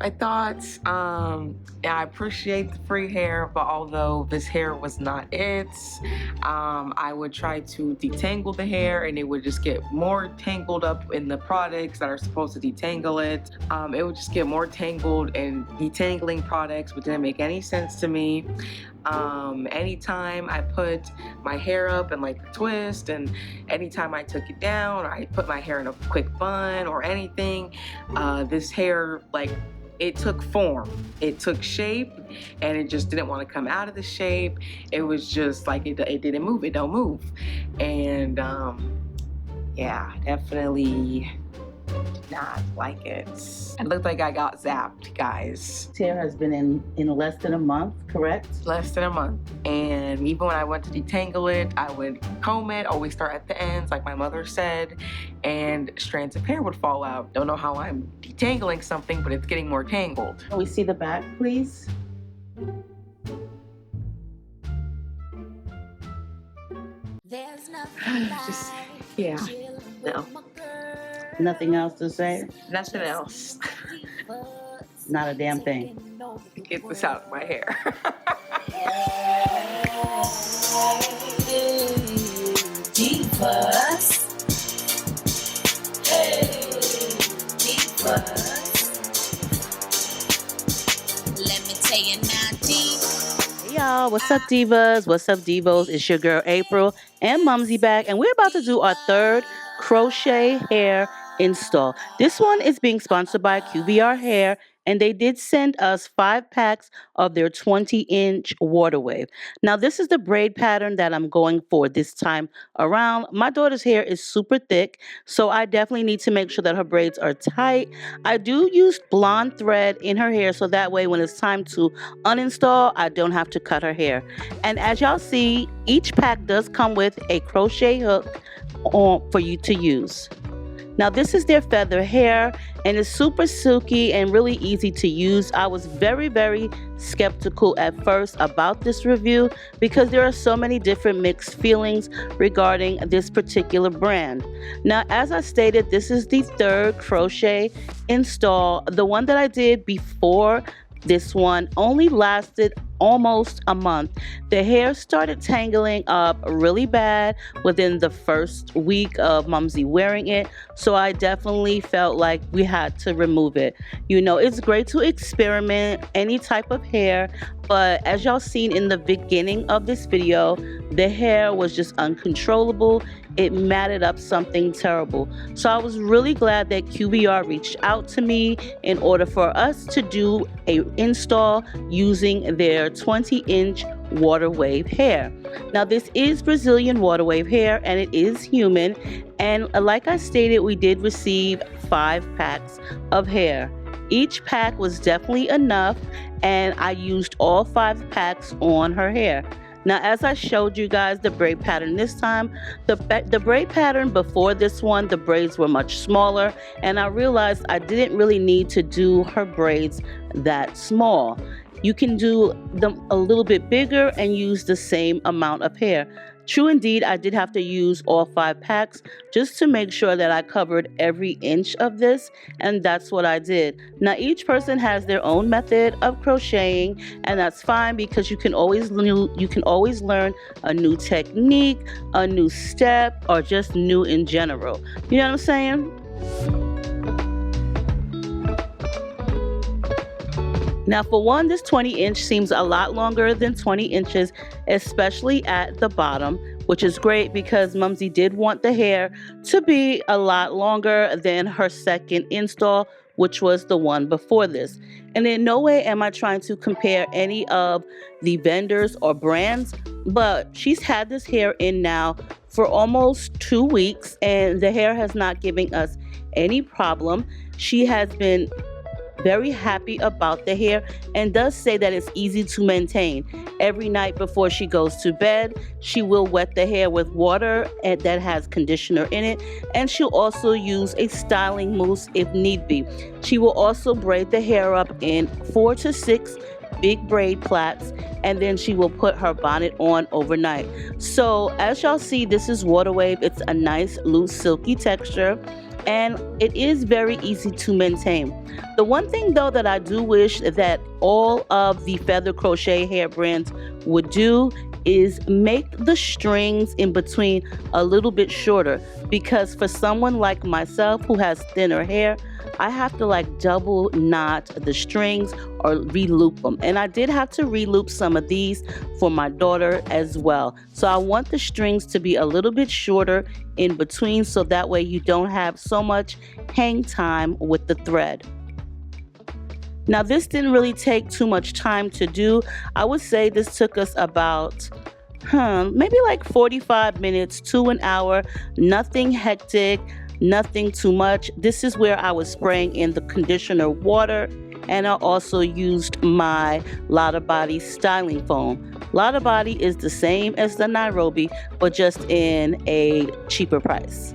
My thoughts, yeah, I appreciate the free hair, but although this hair was not it, I would try to detangle the hair and it would just get more tangled up in the products that are supposed to detangle it. It would just get more tangled in detangling products, which didn't make any sense to me. Anytime I put my hair up and like twist, and anytime I took it down, or I put my hair in a quick bun or anything, this hair, like, it took form, it took shape, and it just didn't want to come out of the shape. It was just like it didn't move, it don't move. And yeah, definitely did not like it. It looked like I got zapped, guys. This hair has been in less than a month, correct? Less than a month. And even when I went to detangle it, I would comb it, always start at the ends like my mother said, and strands of hair would fall out. Don't know how I'm detangling something, but it's getting more tangled. Can we see the back, please? Just, yeah, no. Nothing else to say? Nothing else. Not a damn thing. Get this out of my hair. Divas. Hey, divas. Let me tell you now, divas. Hey y'all, what's up divas? What's up divos? It's your girl April and Mumsy back, and we're about to do our third crochet hair install. This one is being sponsored by QVR Hair, and they did send us 5 packs of their 20-inch water wave. Now this is the braid pattern that I'm going for this time around. My daughter's hair is super thick, so I definitely need to make sure that her braids are tight. I do use blonde thread in her hair, so that way when it's time to uninstall, I don't have to cut her hair. And as y'all see, each pack does come with a crochet hook for you to use. Now this is their feather hair, and it's super silky and really easy to use. I was very skeptical at first about this review because there are so many different mixed feelings regarding this particular brand. Now, as I stated, this is the third crochet install. The one that I did before this one only lasted almost a month. The hair started tangling up really bad within the first week of Mumsy wearing it, so I definitely felt like we had to remove it. You know, it's great to experiment any type of hair, but as y'all seen in the beginning of this video, the hair was just uncontrollable. It matted up something terrible. So I was really glad that QVR reached out to me in order for us to do a install using their 20-inch water wave hair. Now this is Brazilian water wave hair, and it is human, and like I stated, we did receive 5 packs of hair. Each pack was definitely enough, and I used all 5 packs on her hair. Now, as I showed you guys the braid pattern this time, the braid pattern before this one, the braids were much smaller, and I realized I didn't really need to do her braids that small. You can do them a little bit bigger and use the same amount of hair. True indeed, I did have to use all 5 packs just to make sure that I covered every inch of this, and that's what I did. Now each person has their own method of crocheting, and that's fine because you can always learn a new technique, a new step, or just new in general. You know what I'm saying? Now for one, this 20-inch seems a lot longer than 20 inches, especially at the bottom, which is great because Mumsy did want the hair to be a lot longer than her second install, which was the one before this. And in no way am I trying to compare any of the vendors or brands, but she's had this hair in now for almost 2 weeks, and the hair has not given us any problem. She has been very happy about the hair and does say that it's easy to maintain. Every night before she goes to bed, she will wet the hair with water that has conditioner in it, and she'll also use a styling mousse if need be. She will also braid the hair up in 4 to 6 big braid plaits, and then she will put her bonnet on overnight. So as y'all see, this is water wave. It's a nice loose silky texture. and it is very easy to maintain. The one thing though that I do wish that all of the feather crochet hair brands would do is make the strings in between a little bit shorter, because for someone like myself who has thinner hair, I have to like double knot the strings or re-loop them. And I did have to re-loop some of these for my daughter as well. So I want the strings to be a little bit shorter in between, so that way you don't have so much hang time with the thread. Now this didn't really take too much time to do. I would say this took us about maybe like 45 minutes to an hour. Nothing hectic, nothing too much. This is where I was spraying in the conditioner water, and I also used my Lotta Body styling foam. Lotta Body is the same as the Nairobi, but just in a cheaper price.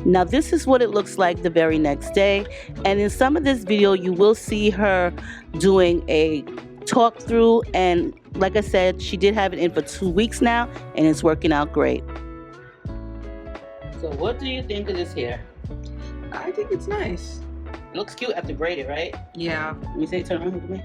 Now this is what it looks like the very next day, and in some of this video you will see her doing a talk through, and like I said, she did have it in for 2 weeks now and it's working out great. So what do you think of this hair? I think it's nice. It looks cute after braided, right? Yeah. Let me say, turn around with me.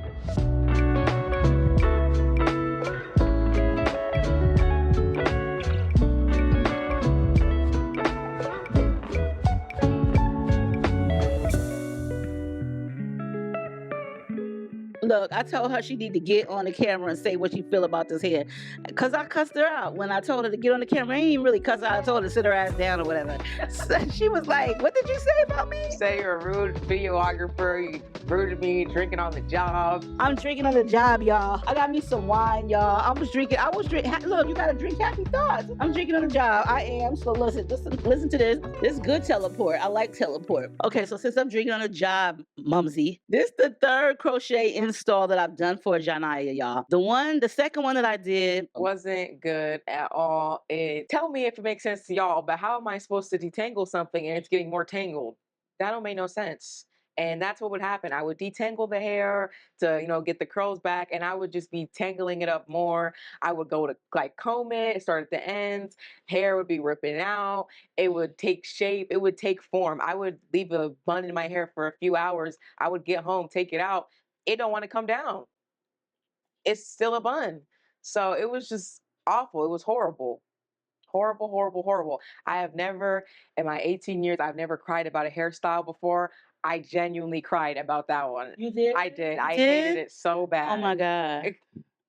Look, I told her she need to get on the camera and say what she feel about this hair, because I cussed her out when I told her to get on the camera. I ain't really cuss her out. I told her to sit her ass down or whatever. So she was like, what did you say about me? Say you're a rude videographer, you rude to me, drinking on the job. I'm drinking on the job, y'all. I got me some wine, y'all. I was drinking. Look, you gotta drink happy thoughts. I'm drinking on the job. I am. So listen to this. This is good teleport. I like teleport. Okay, so since I'm drinking on the job, Mumsy, this is the third crochet install that I've done for Janaya, y'all. The second one that I did wasn't good at all. Tell me if it makes sense to y'all, but how am I supposed to detangle something and it's getting more tangled? That don't make no sense. And that's what would happen. I would detangle the hair to, get the curls back, and I would just be tangling it up more. I would go to like comb it, start at the ends, hair would be ripping out. It would take shape, it would take form. I would leave a bun in my hair for a few hours. I would get home, take it out. It don't want to come down. It's still a bun. So it was just awful. It was horrible. Horrible, horrible, horrible. I have never, in my 18 years, I've never cried about a hairstyle before. I genuinely cried about that one. You did? I did. You I did? hated it so bad. Oh my God.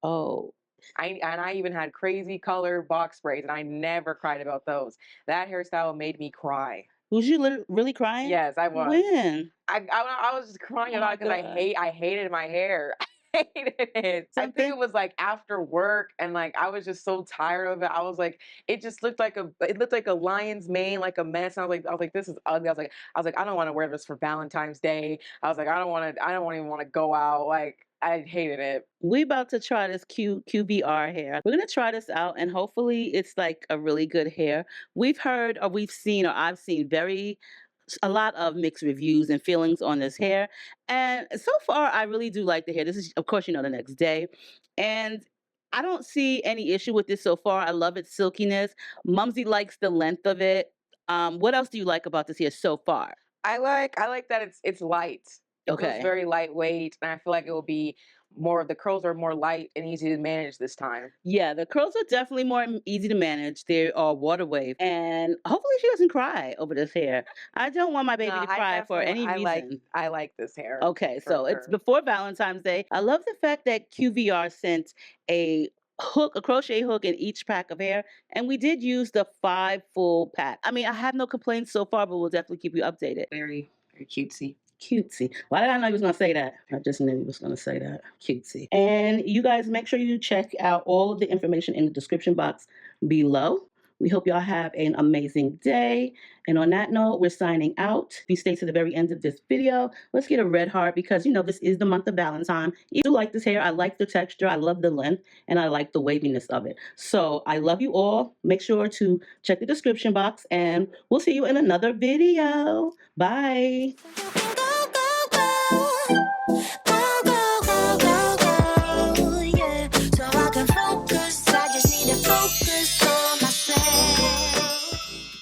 Oh. I even had crazy color box braids, and I never cried about those. That hairstyle made me cry. Was you really crying? Yes, I was. When? I was just crying Oh about my it because God. I hated my hair. I hated it. I think it was like after work, and like I was just so tired of it. I was like, it just looked like a lion's mane, like a mess. And I was like, this is ugly. I was like, I don't want to wear this for Valentine's Day. I was like, I don't even want to go out. Like, I hated it. We about to try this QVR hair. We're gonna try this out, and hopefully it's like a really good hair. We've heard, or we've seen, or I've seen a lot of mixed reviews and feelings on this hair, and so far I really do like the hair. This is, of course, the next day, and I don't see any issue with this so far. I love its silkiness. Mumsy likes the length of it. What else do you like about this hair so far? I like that it's light. It feels very lightweight, and I feel like it will be the curls are more light and easy to manage this time. Yeah, the curls are definitely more easy to manage. They are water wave, and hopefully she doesn't cry over this hair. I don't want my baby to cry for any reason. I like this hair. Okay, so it's before Valentine's Day. I love the fact that QVR sent a crochet hook in each pack of hair, and we did use the 5 full pack. I mean, I have no complaints so far, but we'll definitely keep you updated. Very, very cutesy. Cutesy. Why did I know you was going to say that? I just knew you was going to say that. Cutesy. And you guys make sure you check out all of the information in the description box below. We hope y'all have an amazing day. And on that note, we're signing out. If you stay to the very end of this video, let's get a red heart, because this is the month of Valentine. I do like this hair. I like the texture. I love the length, and I like the waviness of it. So I love you all. Make sure to check the description box, and we'll see you in another video. Bye.